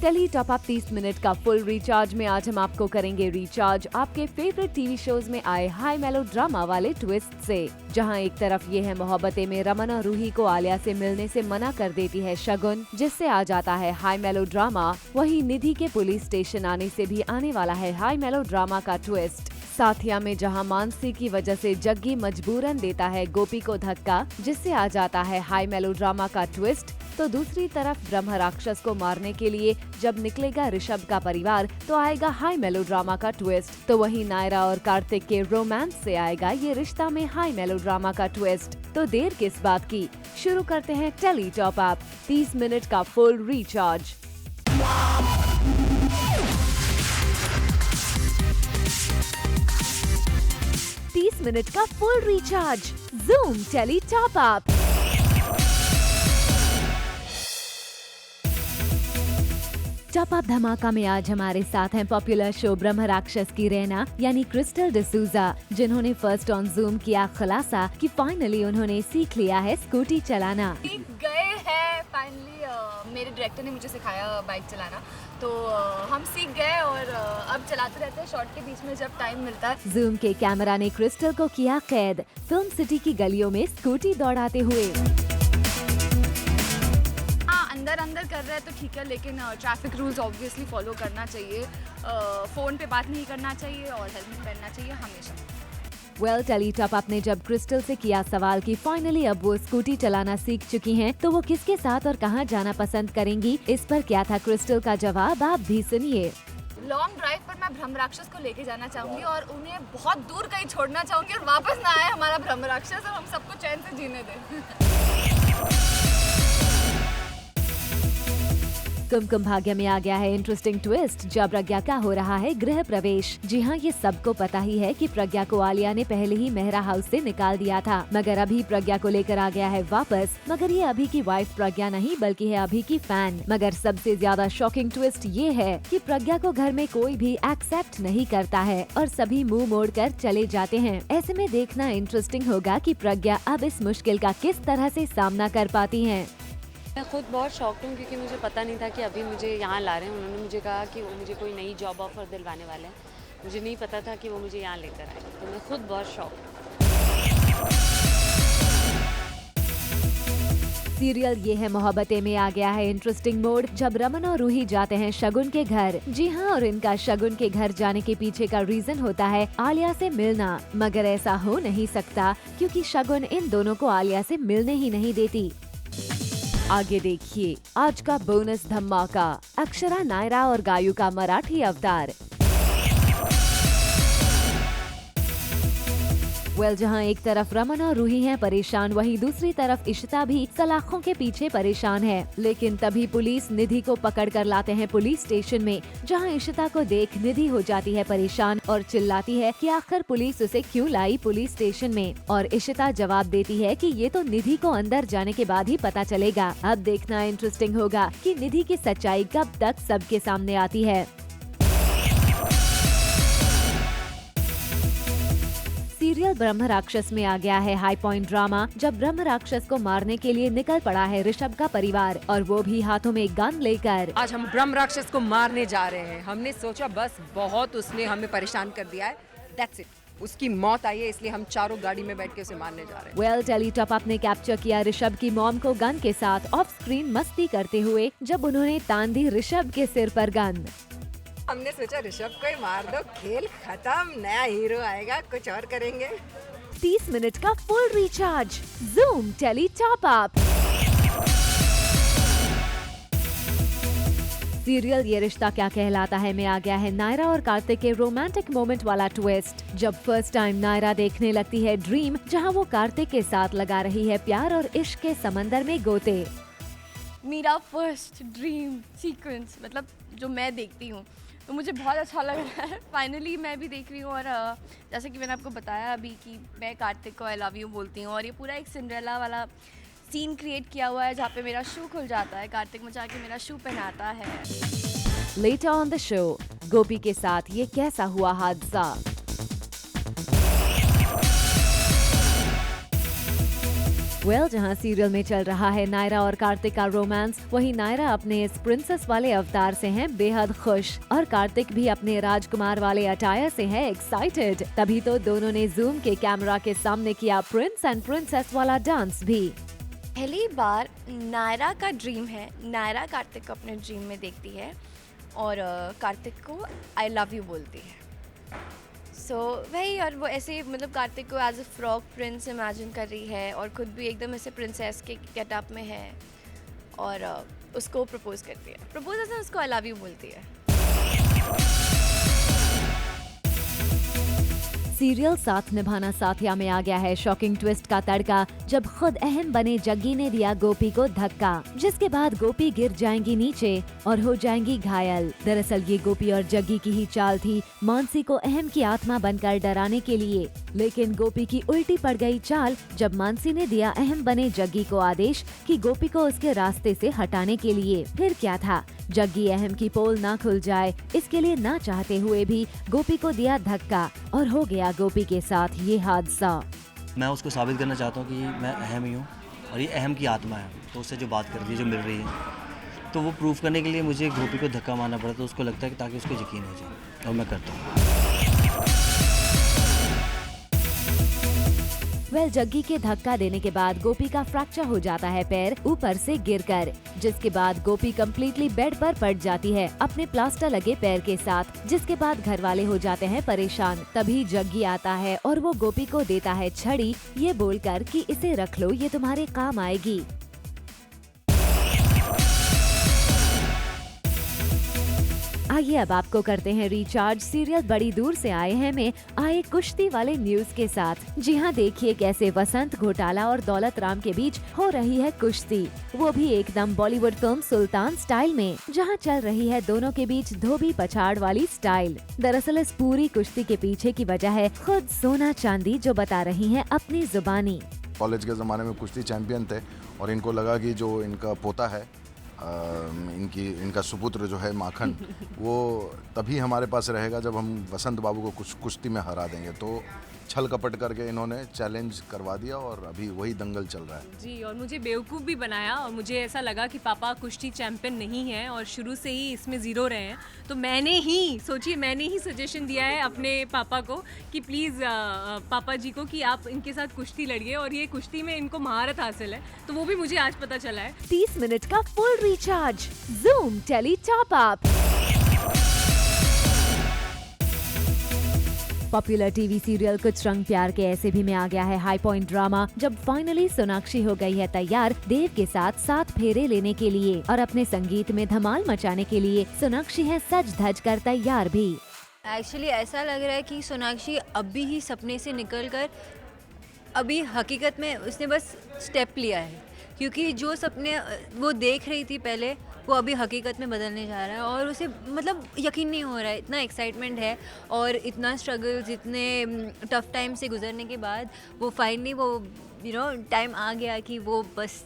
Tele top up 30 minute का full recharge में आज हम आपको करेंगे रिचार्ज आपके फेवरेट टीवी शोज में आए हाई मेलो ड्रामा वाले ट्विस्ट से। जहां एक तरफ ये है मोहब्बतें में रमन और रूही को आलिया से मिलने से मना कर देती है शगुन, जिससे आ जाता है हाई मेलो ड्रामा। वहीं निधि के पुलिस स्टेशन आने से भी आने वाला है हाई मेलो ड्रामा का ट्विस्ट। साथिया में जहां मानसी की वजह से जग्गी मजबूरन देता है गोपी को धक्का, जिससे आ जाता है हाई मेलो ड्रामा का ट्विस्ट। तो दूसरी तरफ ब्रह्म राक्षस को मारने के लिए जब निकलेगा ऋषभ का परिवार तो आएगा हाई मेलो ड्रामा का ट्विस्ट। तो वहीं नायरा और कार्तिक के रोमांस से आएगा ये रिश्ता में हाई मेलो ड्रामा का ट्विस्ट। तो देर किस बात की, शुरू करते हैं टेली टॉप अप 30 मिनट का फुल रिचार्ज। मिनट का full recharge zoom tele top up. Top up धमाका में आज हमारे साथ हैं पॉपुलर शो ब्रह्म राक्षस की रैना यानी क्रिस्टल डिसूजा, जिन्होंने फर्स्ट ऑन जूम किया खुलासा कि फाइनली उन्होंने सीख लिया है स्कूटी चलाना। सीख गए हैं फाइनली, मेरे डायरेक्टर ने मुझे सिखाया बाइक चलाना, तो हम सीख गए और अब चलाते रहते हैं शॉर्ट के बीच में जब टाइम मिलता है। जूम के कैमरा ने क्रिस्टल को किया कैद, फिल्म सिटी की गलियों में स्कूटी दौड़ाते हुए। अंदर कर रहे हैं तो ठीक है, लेकिन ट्रैफिक रूल्स ऑब्वियसली फॉलो करना चाहिए। फ़ोन पे बात नहीं करना चाहिए और हेलमेट पहनना चाहिए हमेशा। टेली टॉप अप ने जब क्रिस्टल से किया सवाल कि फाइनली अब वो स्कूटी चलाना सीख चुकी हैं, तो वो किसके साथ और कहां जाना पसंद करेंगी, इस पर क्या था क्रिस्टल का जवाब, आप भी सुनिए। लॉन्ग ड्राइव पर मैं ब्रह्म राक्षस को लेके जाना चाहूंगी और उन्हें बहुत दूर कहीं छोड़ना चाहूंगी और वापस ना आए हमारा ब्रह्म राक्षस और हम सबको चैन से जीने दें। कुमकुम भाग्य में आ गया है इंटरेस्टिंग ट्विस्ट, जब प्रज्ञा का हो रहा है गृह प्रवेश। जी हाँ, ये सबको पता ही है कि प्रज्ञा को आलिया ने पहले ही मेहरा हाउस से निकाल दिया था, मगर अभी प्रज्ञा को लेकर आ गया है वापस। मगर ये अभी की वाइफ प्रज्ञा नहीं बल्कि है अभी की फैन। मगर सबसे ज्यादा शॉकिंग ट्विस्ट ये है कि प्रज्ञा को घर में कोई भी एक्सेप्ट नहीं करता है और सभी मुंह मोड़ कर चले जाते हैं। ऐसे में देखना इंटरेस्टिंग होगा कि प्रज्ञा अब इस मुश्किल का किस तरह से सामना कर पाती हैं। मैं खुद बहुत शॉक्ड हूँ क्योंकि मुझे पता नहीं था कि अभी मुझे यहाँ ला रहे हैं। उन्होंने मुझे कहा कि वो मुझे कोई नई जॉब ऑफर दिलवाने वाले हैं, मुझे नहीं पता था कि वो मुझे यहाँ लेकर आए, तो मैं खुद बहुत शॉक्ड हूँ। सीरियल ये है मोहब्बतें में आ गया है इंटरेस्टिंग मोड, जब रमन और रूही जाते हैं शगुन के घर। जी हाँ, और इनका शगुन के घर जाने के पीछे का रीजन होता है आलिया से मिलना, मगर ऐसा हो नहीं सकता क्योंकि शगुन इन दोनों को आलिया से मिलने ही नहीं देती। आगे देखिए आज का बोनस धमाका, अक्षरा, नायरा और गायू का मराठी अवतार। जहां एक तरफ रमन और रूही हैं परेशान, वहीं दूसरी तरफ इशिता भी सलाखों के पीछे परेशान है। लेकिन तभी पुलिस निधि को पकड़ कर लाते हैं पुलिस स्टेशन में, जहां इशिता को देख निधि हो जाती है परेशान और चिल्लाती है कि आखिर पुलिस उसे क्यों लाई पुलिस स्टेशन में। और इशिता जवाब देती है कि ये तो निधि को अंदर जाने के बाद ही पता चलेगा। अब देखना इंटरेस्टिंग होगा कि निधि की सच्चाई कब तक सबके सामने आती है। सीरियल ब्रह्म राक्षस में आ गया है हाई पॉइंट ड्रामा, जब ब्रह्म राक्षस को मारने के लिए निकल पड़ा है ऋषभ का परिवार और वो भी हाथों में गन लेकर। आज हम ब्रह्म राक्षस को मारने जा रहे हैं। हमने सोचा बस बहुत उसने हमें परेशान कर दिया है, दैट्स इट, उसकी मौत आई है, इसलिए हम चारों गाड़ी में बैठ के उसे मारने जा रहे हैं। टेली टॉप अप ने कैप्चर किया ऋषभ की मॉम को गन के साथ ऑफ स्क्रीन मस्ती करते हुए, जब उन्होंने तान दी ऋषभ के सिर पर गन। हमने सोचा ऋषभ को ही मार दो, खेल खत्म, नया हीरो आएगा, कुछ और करेंगे। 30 मिनट का full recharge zoom tele top up. Serial ये रिश्ता क्या कहलाता है में आ गया है नायरा और कार्तिक के रोमांटिक मोमेंट वाला ट्विस्ट, जब फर्स्ट टाइम नायरा देखने लगती है ड्रीम, जहां वो कार्तिक के साथ लगा रही है प्यार और इश्क के समंदर में गोते। मेरा फर्स्ट ड्रीम सीक्वेंस मतलब जो मैं देखती हूँ तो मुझे बहुत अच्छा लग रहा है। फाइनली मैं भी देख रही हूँ और जैसे कि मैंने आपको बताया अभी कि मैं कार्तिक को आई लव यू बोलती हूँ और ये पूरा एक सिंड्रेला वाला सीन क्रिएट किया हुआ है जहाँ पे मेरा शू खुल जाता है, कार्तिक मुझे आके मेरा शू पहनाता है। लेटर ऑन द शो, गोपी के साथ ये कैसा हुआ हादसा। जहां सीरियल में चल रहा है नायरा और कार्तिक का रोमांस, वहीं नायरा अपने इस प्रिंसेस वाले अवतार से हैं बेहद खुश और कार्तिक भी अपने राजकुमार वाले अटायर से है एक्साइटेड। तभी तो दोनों ने जूम के कैमरा के सामने किया प्रिंस एंड प्रिंसेस वाला डांस भी। पहली बार नायरा का ड्रीम है, नायरा कार्तिक को अपने ड्रीम में देखती है और कार्तिक को आई लव यू बोलती है। वही, और वो ऐसे मतलब कार्तिक को as a frock prince imagine कर रही है और खुद भी एकदम ऐसे प्रिंसेस के गेटअप में है और उसको प्रपोज करती है। प्रपोज ऐसे उसको आई लव यू बोलती है। सीरियल साथ निभाना साथिया में आ गया है शॉकिंग ट्विस्ट का तड़का, जब खुद अहम बने जग्गी ने दिया गोपी को धक्का, जिसके बाद गोपी गिर जाएंगी नीचे और हो जाएंगी घायल। दरअसल ये गोपी और जग्गी की ही चाल थी मानसी को अहम की आत्मा बनकर डराने के लिए, लेकिन गोपी की उल्टी पड़ गई चाल जब मानसी ने दिया अहम बने जग्गी को आदेश कि गोपी को उसके रास्ते से हटाने के लिए। फिर क्या था, जग्गी अहम की पोल ना खुल जाए इसके लिए ना चाहते हुए भी गोपी को दिया धक्का और हो गया गोपी के साथ ये हादसा। मैं उसको साबित करना चाहता हूँ कि मैं अहम ही हूँ और ये अहम की आत्मा है, तो उससे जो बात कर रही है, जो मिल रही है, तो वो प्रूफ करने के लिए मुझे गोपी को धक्का मारना पड़ा। तो उसको लगता है कि ताकि उसको यकीन हो जाए, और मैं करता हूँ। जग्गी के धक्का देने के बाद गोपी का फ्रैक्चर हो जाता है पैर ऊपर से गिरकर, जिसके बाद गोपी कम्प्लीटली बेड पर पड़ जाती है अपने प्लास्टर लगे पैर के साथ, जिसके बाद घर वाले हो जाते हैं परेशान। तभी जग्गी आता है और वो गोपी को देता है छड़ी, ये बोलकर कि इसे रख लो, ये तुम्हारे काम आएगी। आइए अब आपको करते हैं रिचार्ज सीरियल बड़ी दूर से आए हैं में आए कुश्ती वाले न्यूज के साथ। जी हाँ, देखिए कैसे वसंत घोटाला और दौलत राम के बीच हो रही है कुश्ती, वो भी एकदम बॉलीवुड फिल्म सुल्तान स्टाइल में, जहाँ चल रही है दोनों के बीच धोबी पछाड़ वाली स्टाइल। दरअसल इस पूरी कुश्ती के पीछे की वजह है खुद सोना चांदी, जो बता रही है अपनी जुबानी। कॉलेज के ज़माने में कुश्ती चैंपियन थे और इनको लगा कि जो इनका पोता है, इनका सुपुत्र जो है माखन, वो तभी हमारे पास रहेगा जब हम वसंत बाबू को कुछ कुश्ती में हरा देंगे। तो छल कपट करके इन्होंने चैलेंज करवा दिया और अभी वही दंगल चल रहा है। जी, और मुझे बेवकूफ़ भी बनाया और मुझे ऐसा लगा कि पापा कुश्ती चैंपियन नहीं हैं और शुरू से ही इसमें ज़ीरो रहे हैं। तो मैंने ही सजेशन दिया है अपने पापा को कि प्लीज़ पापा जी को कि आप इनके साथ कुश्ती लड़िए, और ये कुश्ती में इनको महारत हासिल है। तो वो भी मुझे आज पता चला है। 30 मिनट का full recharge zoom tele top up. Popular TV serial कुछ रंग प्यार के ऐसे भी में आ गया है हाई पॉइंट ड्रामा, जब फाइनली सोनाक्षी हो गई है तैयार देव के साथ 7 फेरे लेने के लिए और अपने संगीत में धमाल मचाने के लिए सोनाक्षी है सज धज कर तैयार भी। एक्चुअली ऐसा लग रहा है कि सोनाक्षी अभी ही सपने से निकलकर अभी हकीकत में उसने बस स्टेप लिया है, क्योंकि जो सपने वो देख रही थी पहले वो अभी हकीकत में बदलने जा रहा है और उसे मतलब यकीन नहीं हो रहा है। इतना एक्साइटमेंट है और इतना स्ट्रगल्स, इतने टफ टाइम से गुजरने के बाद वो फाइनली वो टाइम आ गया कि वो बस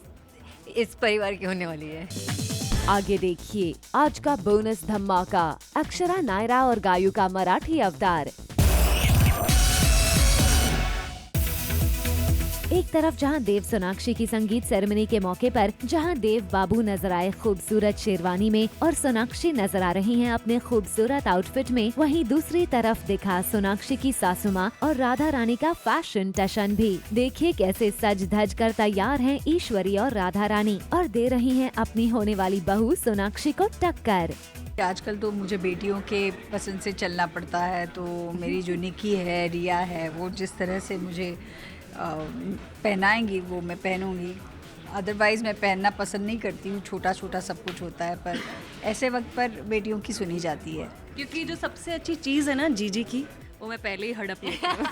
इस परिवार की होने वाली है। आगे देखिए आज का बोनस धमाका, अक्षरा, नायरा और गायू का मराठी अवतार। एक तरफ जहां देव सोनाक्षी की संगीत सेरेमनी के मौके पर जहां देव बाबू नजर आए खूबसूरत शेरवानी में और सोनाक्षी नजर आ रही हैं अपने खूबसूरत आउटफिट में, वहीं दूसरी तरफ दिखा सोनाक्षी की सासू माँ और राधा रानी का फैशन टशन भी। देखिए कैसे सज धज कर तैयार हैं ईश्वरी और राधा रानी और दे रही हैं अपनी होने वाली बहू सोनाक्षी को टक्कर। आजकल तो मुझे बेटियों के पसंद से चलना पड़ता है, तो मेरी जो निकी है, रिया है, वो जिस तरह से मुझे पहनाएंगी वो मैं पहनूंगी। अदरवाइज़ मैं पहनना पसंद नहीं करती हूँ, छोटा छोटा सब कुछ होता है, पर ऐसे वक्त पर बेटियों की सुनी जाती है। क्योंकि जो सबसे अच्छी चीज़ है ना जीजी की, वो मैं पहले ही हड़प लेती हूँ।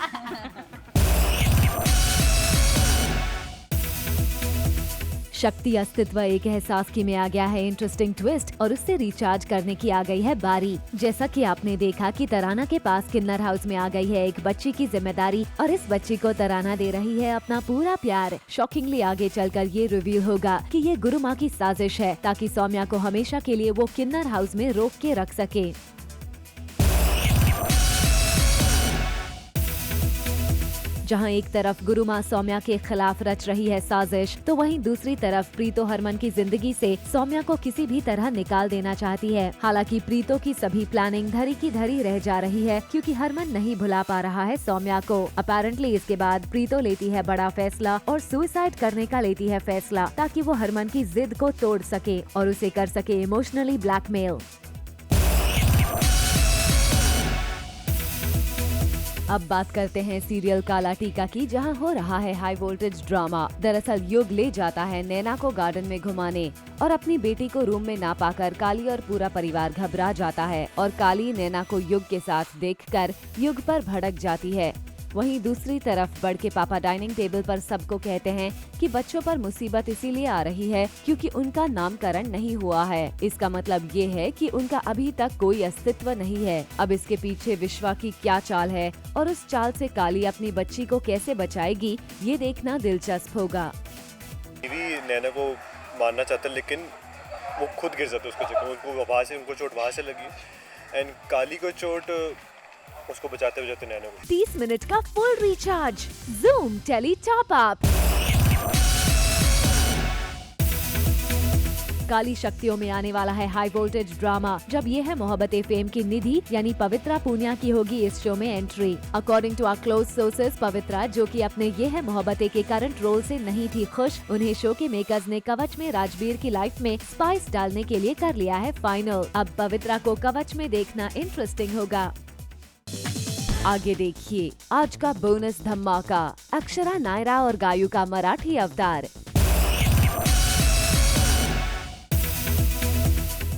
शक्ति अस्तित्व एक एहसास की में आ गया है इंटरेस्टिंग ट्विस्ट और उससे रिचार्ज करने की आ गई है बारी। जैसा कि आपने देखा कि तराना के पास किन्नर हाउस में आ गई है एक बच्ची की जिम्मेदारी और इस बच्ची को तराना दे रही है अपना पूरा प्यार। शॉकिंगली आगे चलकर ये रिवील होगा कि ये गुरु माँ की साजिश है ताकि सौम्या को हमेशा के लिए वो किन्नर हाउस में रोक के रख सके। जहां एक तरफ गुरु माँ सौम्या के खिलाफ रच रही है साजिश, तो वहीं दूसरी तरफ प्रीतो हरमन की जिंदगी से सौम्या को किसी भी तरह निकाल देना चाहती है। हालांकि प्रीतो की सभी प्लानिंग धरी की धरी रह जा रही है, क्योंकि हरमन नहीं भुला पा रहा है सौम्या को। अपेरेंटली इसके बाद प्रीतो लेती है बड़ा फैसला और सुसाइड करने का लेती है फैसला, ताकि वो हरमन की जिद को तोड़ सके और उसे कर सके इमोशनली ब्लैकमेल। अब बात करते हैं सीरियल काला टीका की, जहां हो रहा है हाई वोल्टेज ड्रामा। दरअसल युग ले जाता है नैना को गार्डन में घुमाने और अपनी बेटी को रूम में ना पाकर काली और पूरा परिवार घबरा जाता है और काली नैना को युग के साथ देखकर युग पर भड़क जाती है। वहीं दूसरी तरफ बड़ के पापा डाइनिंग टेबल पर सबको कहते हैं कि बच्चों पर मुसीबत इसीलिए आ रही है क्योंकि उनका नामकरण नहीं हुआ है। इसका मतलब ये है कि उनका अभी तक कोई अस्तित्व नहीं है। अब इसके पीछे विश्वा की क्या चाल है और उस चाल से काली अपनी बच्ची को कैसे बचाएगी, ये देखना दिलचस्प होगा। नैना को मारना चाहता लेकिन वो खुद गिर जाता उसको चक्कर, उनको चोट वहाँ से लगी एंड काली को चोट उसको बचाते बचाते नैना को। 30 मिनट का full recharge Zoom tele top up. काली शक्तियों में आने वाला है हाई वोल्टेज ड्रामा, जब ये है मोहब्बते फेम की निधि यानी पवित्रा पूनिया की होगी इस शो में entry. According to our close sources, Pavitra जो कि अपने ये है मोहब्बते के करंट रोल से नहीं थी खुश, उन्हें शो के मेकर्स ने कवच में राजवीर की लाइफ में स्पाइस डालने के लिए कर लिया है फाइनल। अब पवित्रा को कवच में देखना इंटरेस्टिंग होगा। आगे देखिए आज का बोनस धमाका, अक्षरा, नायरा और गायू का मराठी अवतार।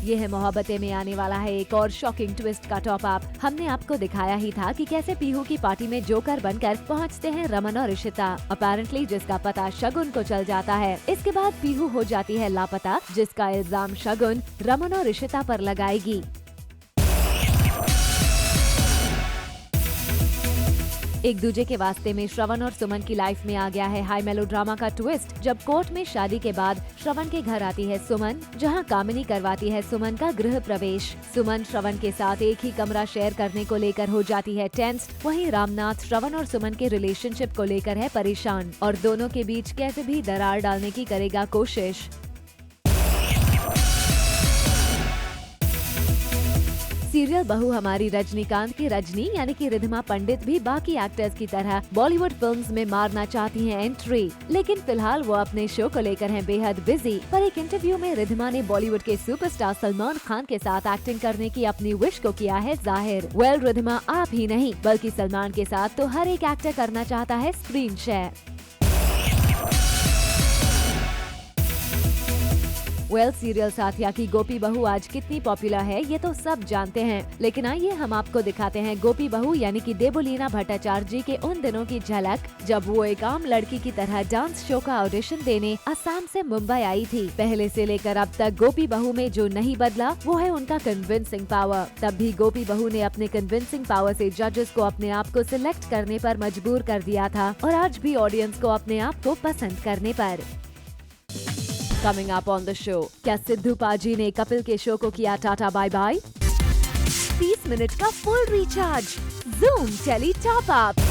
ये है मोहब्बते में आने वाला है एक और शॉकिंग ट्विस्ट का टॉप अप। हमने आपको दिखाया ही था कि कैसे पीहू की पार्टी में जोकर बनकर पहुंचते हैं रमन और इशिता। अपेरेंटली जिसका पता शगुन को चल जाता है। इसके बाद पीहू हो जाती है लापता, जिसका इल्जाम शगुन रमन और इशिता पर लगाएगी। एक दूजे के वास्ते में श्रवण और सुमन की लाइफ में आ गया है हाई मेलोड्रामा का ट्विस्ट, जब कोर्ट में शादी के बाद श्रवण के घर आती है सुमन, जहां कामिनी करवाती है सुमन का गृह प्रवेश। सुमन श्रवण के साथ एक ही कमरा शेयर करने को लेकर हो जाती है टेंस्ड। वहीं रामनाथ श्रवण और सुमन के रिलेशनशिप को लेकर है परेशान और दोनों के बीच कैसे भी दरार डालने की करेगा कोशिश। सीरियल बहू हमारी रजनीकांत की रजनी यानी कि रिधिमा पंडित भी बाकी एक्टर्स की तरह बॉलीवुड फिल्म्स में मारना चाहती हैं एंट्री, लेकिन फिलहाल वो अपने शो को लेकर हैं बेहद बिजी। पर एक इंटरव्यू में रिधिमा ने बॉलीवुड के सुपरस्टार सलमान खान के साथ एक्टिंग करने की अपनी विश को किया है जाहिर। रिधिमा आप ही नहीं बल्कि सलमान के साथ तो हर एक एक्टर करना चाहता है स्क्रीन शेयर। सीरियल साथिया की गोपी बहू आज कितनी पॉपुलर है ये तो सब जानते हैं, लेकिन आइए हम आपको दिखाते हैं गोपी बहू यानी कि देबोलीना भट्टाचार्य जी के उन दिनों की झलक जब वो एक आम लड़की की तरह डांस शो का ऑडिशन देने असम से मुंबई आई थी। पहले से लेकर अब तक गोपी बहू में जो नहीं बदला वो है उनका कन्विंसिंग पावर। तब भी गोपी बहू ने अपने कन्विंसिंग पावर से जजेस को अपने आप को सिलेक्ट करने पर मजबूर कर दिया था और आज भी ऑडियंस को अपने आप को पसंद करने पर। Coming up on the show, क्या सिद्धू पाजी ने कपिल के शो को किया टाटा बाय बाय? 30 मिनट का full recharge Zoom tele top up.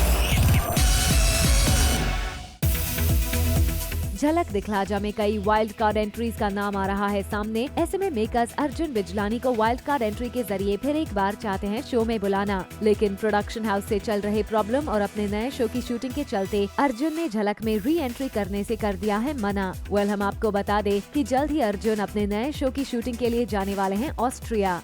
Jhalak Dikhla जा में कई वाइल्ड कार्ड एंट्रीज का नाम आ रहा है सामने। ऐसे में मेकर्स अर्जुन बिजलानी को वाइल्ड कार्ड एंट्री के जरिए फिर एक बार चाहते हैं शो में बुलाना, लेकिन प्रोडक्शन हाउस से चल रहे प्रॉब्लम और अपने नए शो की शूटिंग के चलते अर्जुन ने झलक में री एंट्री करने से कर दिया है मना। हम आपको बता दें कि जल्द ही अर्जुन अपने नए शो की शूटिंग के लिए जाने वाले हैं ऑस्ट्रिया।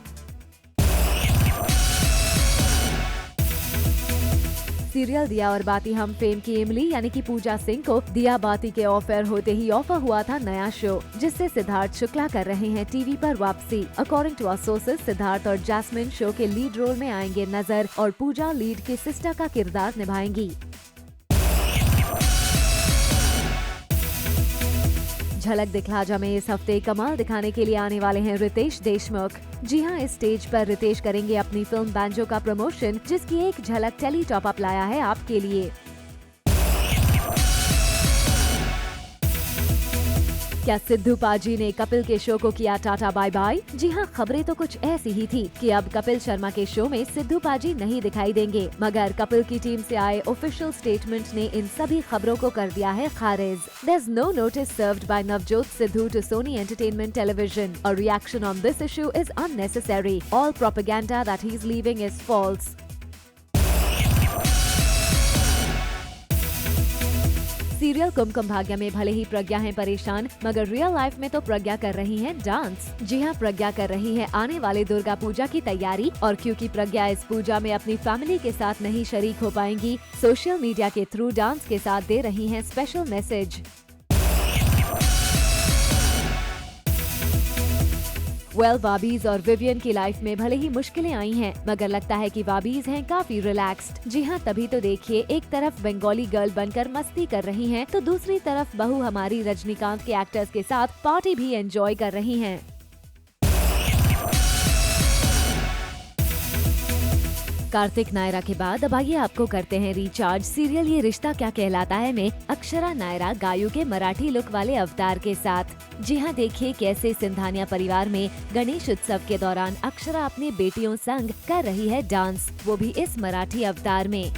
सीरियल दिया और बाती हम फेम की इमली यानी कि पूजा सिंह को दिया बाती के ऑफर होते ही ऑफर हुआ था नया शो, जिससे सिद्धार्थ शुक्ला कर रहे हैं टीवी पर वापसी। According to our sources, Siddharth और जैस्मिन शो के लीड रोल में आएंगे नजर और पूजा लीड की सिस्टर का किरदार निभाएंगी। झलक दिखला जा में इस हफ्ते कमाल दिखाने के लिए आने वाले हैं रितेश देशमुख। जी हां, इस स्टेज पर रितेश करेंगे अपनी फिल्म बैंजो का प्रमोशन, जिसकी एक झलक टेली टॉप अप लाया है आपके लिए। क्या सिद्धू पाजी ने कपिल के शो को किया टाटा बाय बाय? जी हाँ, खबरें तो कुछ ऐसी ही थी कि अब कपिल शर्मा के शो में सिद्धू पाजी नहीं दिखाई देंगे, मगर कपिल की टीम से आए ऑफिशियल स्टेटमेंट ने इन सभी खबरों को कर दिया है खारिज। There's no notice served by Navjot Sidhu to Sony Entertainment Television. A reaction on this issue is unnecessary. All propaganda that he's leaving is false. Serial Kumkum Bhagya में भले ही प्रज्ञा है परेशान, मगर रियल लाइफ में तो प्रज्ञा कर रही है डांस। जी हाँ, प्रज्ञा कर रही है आने वाले दुर्गा पूजा की तैयारी, और क्योंकि प्रज्ञा इस पूजा में अपनी फैमिली के साथ नहीं शरीक हो पाएंगी, सोशल मीडिया के थ्रू डांस के साथ दे रही हैं स्पेशल मैसेज। वाबीज और विवियन की लाइफ में भले ही मुश्किलें आई हैं, मगर लगता है कि वाबीज हैं काफी रिलैक्स्ड। जी हाँ, तभी तो देखिए, एक तरफ बंगाली गर्ल बनकर मस्ती कर रही हैं, तो दूसरी तरफ बहू हमारी रजनीकांत के एक्टर्स के साथ पार्टी भी एंजॉय कर रही हैं। कार्तिक नायरा के बाद अब आइए आपको करते हैं रिचार्ज सीरियल ये रिश्ता क्या कहलाता है में अक्षरा नायरा गायु के मराठी लुक वाले अवतार के साथ। जी हाँ, देखिए कैसे सिंधानिया परिवार में गणेश उत्सव के दौरान अक्षरा अपने बेटियों संग कर रही है डांस, वो भी इस मराठी अवतार में। इस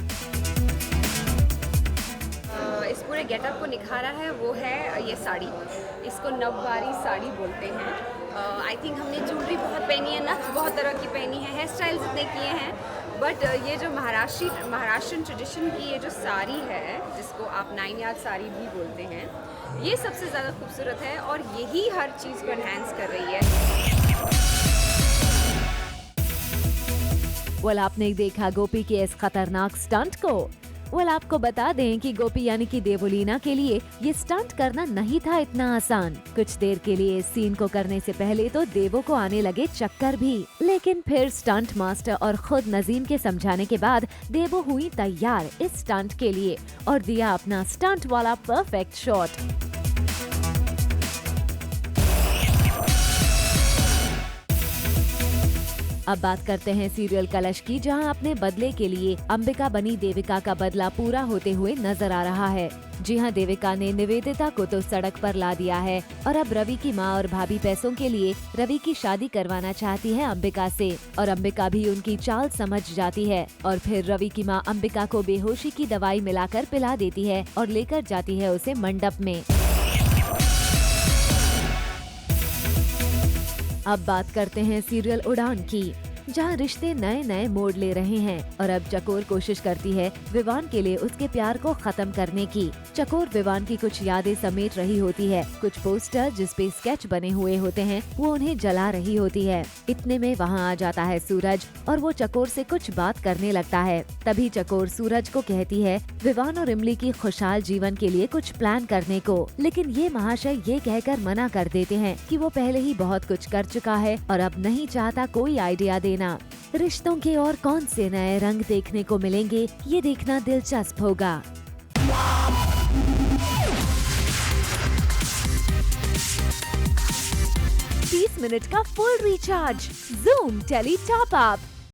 पूरे गेटअप को निखारा है वो है ये साड़ी, इसको नववारी साड़ी बोलते हैं। आई थिंक हमने ज्वेलरी बहुत पहनी है ना, बहुत तरह की पहनी है, हेयर स्टाइल्स इतने किए हैं, बट ये जो महाराष्ट्रियन ट्रेडिशन की ये जो साड़ी है, जिसको आप नाइनयाद साड़ी भी बोलते हैं, ये सबसे ज़्यादा खूबसूरत है और यही हर चीज़ को एनहांस कर रही है। वेल, आपने देखा गोपी के इस खतरनाक स्टंट को? वेल, आपको बता दें कि गोपी यानी कि देवोलीना के लिए ये स्टंट करना नहीं था इतना आसान। कुछ देर के लिए इस सीन को करने से पहले तो देवो को आने लगे चक्कर भी, लेकिन फिर स्टंट मास्टर और खुद नजीम के समझाने के बाद देवो हुई तैयार इस स्टंट के लिए और दिया अपना स्टंट वाला परफेक्ट शॉट। अब बात करते हैं सीरियल कलश की, जहां अपने बदले के लिए अंबिका बनी देविका का बदला पूरा होते हुए नजर आ रहा है। जी हां, देविका ने निवेदिता को तो सड़क पर ला दिया है और अब रवि की मां और भाभी पैसों के लिए रवि की शादी करवाना चाहती है अंबिका से, और अंबिका भी उनकी चाल समझ जाती है और फिर रवि की मां अंबिका को बेहोशी की दवाई मिलाकर पिला देती है और लेकर जाती है उसे मंडप में। अब बात करते हैं सीरियल उड़ान की, जहां रिश्ते नए नए मोड़ ले रहे हैं और अब चकोर कोशिश करती है विवान के लिए उसके प्यार को खत्म करने की। चकोर विवान की कुछ यादें समेट रही होती है, कुछ पोस्टर जिस पे स्केच बने हुए होते हैं वो उन्हें जला रही होती है। इतने में वहां आ जाता है सूरज और वो चकोर से कुछ बात करने लगता है। तभी चकोर सूरज को कहती है विवान और इमली की खुशहाल जीवन के लिए कुछ प्लान करने को, लेकिन ये महाशय ये कहकर मना कर देते हैं कि वो पहले ही बहुत कुछ कर चुका है और अब नहीं चाहता कोई आइडिया देना। रिश्तों के और कौन से नए रंग देखने को मिलेंगे, ये देखना दिलचस्प होगा। 30 मिनट का full recharge, Zoom tele top up.